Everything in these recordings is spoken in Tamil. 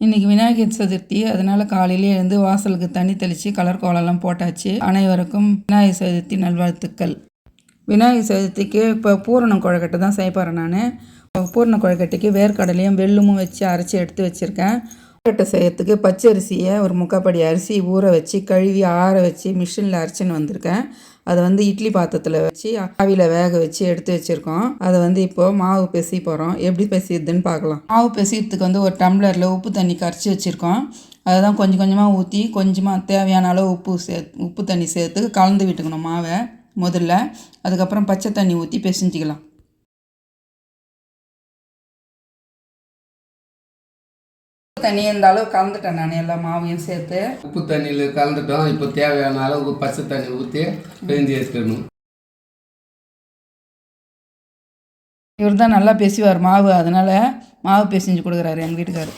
இன்றைக்கி விநாயகர் சதுர்த்தி, அதனால் காலையிலே எழுந்து வாசலுக்கு தண்ணி தெளித்து கலர் கோலம்லாம் போட்டாச்சு. அனைவருக்கும் விநாயகர் சதுர்த்தி நல்வாழ்த்துக்கள். விநாயகர் சதுர்த்திக்கு இப்போ பூரணம் கொழுக்கட்டை தான் செய்ய போகிறேன். நான் பூரண கொழுக்கட்டைக்கு வேர்க்கடலையும் வெல்லுமும் வச்சு அரைச்சி எடுத்து வச்சுருக்கேன். கொழுக்கட்டை செய்யறதுக்கு பச்சரிசியை ஒரு முக்காப்படி அரிசி ஊற வச்சு கழுவி ஆற வச்சு மிஷினில் அரைச்சின்னு வந்திருக்கேன். அதை இட்லி பாத்திரத்தில் வச்சு ஆவியில் வேக வச்சு எடுத்து வச்சுருக்கோம். அதை இப்போது மாவு பிசைய போகிறோம். எப்படி பிசையுதுன்னு பார்க்கலாம். மாவு பிசையறதுக்கு ஒரு டம்ளரில் உப்பு தண்ணி கரைச்சி வச்சுருக்கோம். அதை தான் கொஞ்சம் கொஞ்சமாக ஊற்றி கொஞ்சமாக தேவையான அளவு உப்பு தண்ணி சேர்த்து கலந்து விட்டுக்கணும் மாவை முதல்ல. அதுக்கப்புறம் பச்சை தண்ணி ஊற்றி பிசைஞ்சிக்கலாம். தண்ணி இந்த அளவு கலந்துட்டேன் நான் எல்லா மாவையும் சேர்த்து. உப்பு தண்ணியில் கலந்துட்டோம். இப்போ தேவையான அளவுக்கு பச்சை தண்ணி ஊற்றி பிழிஞ்சு எடுத்துக்கணும். இவர் தான் நல்லா பேசுவார் மாவு, அதனால் மாவு பேசிஞ்சு கொடுக்குறாரு எங்கள் வீட்டுக்காரு.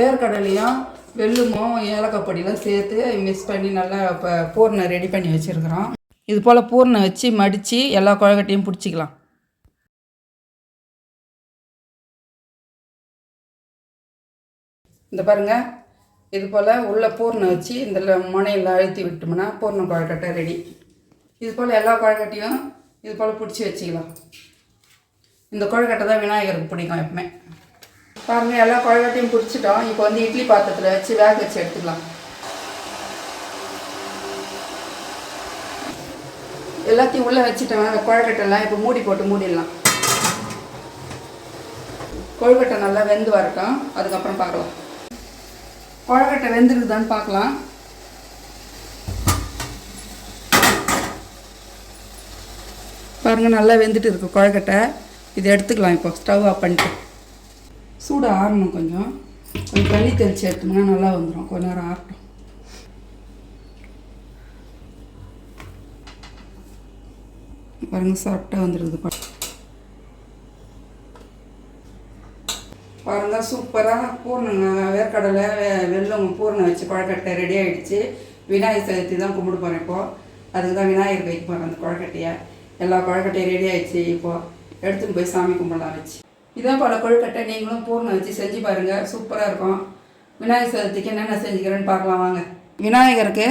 வேர்க்கடலையும் வெல்லுமும் ஏலக்காய் பொடியெலாம் சேர்த்து மிக்ஸ் பண்ணி நல்லா இப்போ பூர்ணம் ரெடி பண்ணி வச்சுருக்குறோம். இது போல் பூர்ணம் வச்சு மடித்து எல்லா கொழுக்கட்டையும் பிடிச்சிக்கலாம். இந்த பாருங்கள், இது போல் உள்ள பூர்ணம் வச்சு இந்த முனையில் அழுத்தி விட்டோம்னா பூர்ணம் கொழுக்கட்டை ரெடி. இது போல் எல்லா கொழுக்கட்டையும் இது போல் பிடிச்சி வச்சுக்கலாம். இந்த கொழுக்கட்டை தான் விநாயகருக்கு பிடிக்கும் எப்பவுமே. பாருங்கள், எல்லா கொழுக்கட்டையும் பிடிச்சிட்டோம். இப்போ இட்லி பாத்திரத்தில் வச்சு வேக வச்சு எடுத்துக்கலாம். எல்லாத்தையும் உள்ளே வச்சுட்டோம். அந்த கொழுக்கட்டைலாம் இப்போ மூடி போட்டு மூடிடலாம். கொழுக்கட்டை நல்லா வெந்து வரட்டும், அதுக்கப்புறம் பார்க்கலாம். கொழுக்கட்டை வெந்துருக்குதான்னு பார்க்கலாம். பாருங்கள், நல்லா வெந்துட்டு இருக்கு கொழுக்கட்டை. இதை எடுத்துக்கலாம். இப்போ ஸ்டவ் ஆஃப் பண்ணிட்டு சூடு ஆறணும். கொஞ்சம் தண்ணி தெளித்து எடுத்தோம்னா நல்லா வந்துடும். கொஞ்ச நேரம் ஆறட்டும். பாருங்கள், சாப்பிட்டா வந்துடுது. பாருங்கள், சூப்பராக பூர்ணங்க வேர்க்கடலை வெல்லம் பூர்ணம் வச்சு கொழுக்கட்டை ரெடி ஆகிடுச்சு. விநாயகர் சதுர்த்தி தான் கும்பிட போகிறேன். இப்போது அதுக்கு தான் விநாயகர் வைக்க போகிறேன். அந்த கொழுக்கட்டையை எல்லா கொழுக்கட்டையும் ரெடி ஆகிடுச்சு. இப்போது எடுத்துன்னு போய் சாமி கும்பிடலாம் வச்சு. இதே போல் கொழுக்கட்டை நீங்களும் பூர்ணம் வச்சு செஞ்சு பாருங்கள், சூப்பராக இருக்கும். விநாயகர் சதுர்த்திக்கு என்னென்ன செஞ்சுக்கிறேன்னு பார்க்கலாம் வாங்க. விநாயகருக்கு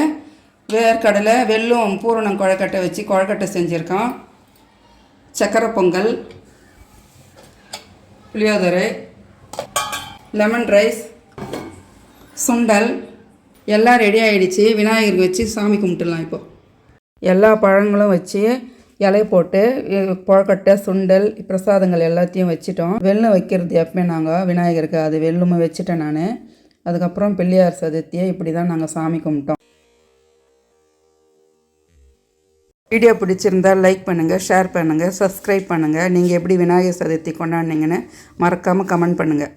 வேர்க்கடலை வெல்லம் பூரணம் கொழுக்கட்டை வச்சு கொழுக்கட்டை செஞ்சுருக்கோம். சக்கரை பொங்கல், புளியோதரை, லெமன் ரைஸ், சுண்டல் எல்லாம் ரெடி ஆகிடுச்சு. விநாயகருக்கு வச்சு சாமி கும்பிட்டுலாம். இப்போது எல்லா பழங்களும் வச்சு இலை போட்டு கொழுக்கட்டை சுண்டல் பிரசாதங்கள் எல்லாத்தையும் வச்சுட்டோம். வெல்லம் வைக்கிறது எப்பவுமே நாங்கள் விநாயகருக்கு அது வெல்லுமே வச்சுட்டேன் நான். அதுக்கப்புறம் பிள்ளையார் சதுர்த்தியை இப்படி தான் நாங்கள் சாமி கும்பிட்டோம். வீடியோ பிடிச்சிருந்தால் லைக் பண்ணுங்கள், ஷேர் பண்ணுங்கள், சப்ஸ்கிரைப் பண்ணுங்கள். நீங்கள் எப்படி விநாயகர் சதுர்த்தி கொண்டாடினீங்கன்னு மறக்காமல் கமெண்ட் பண்ணுங்கள்.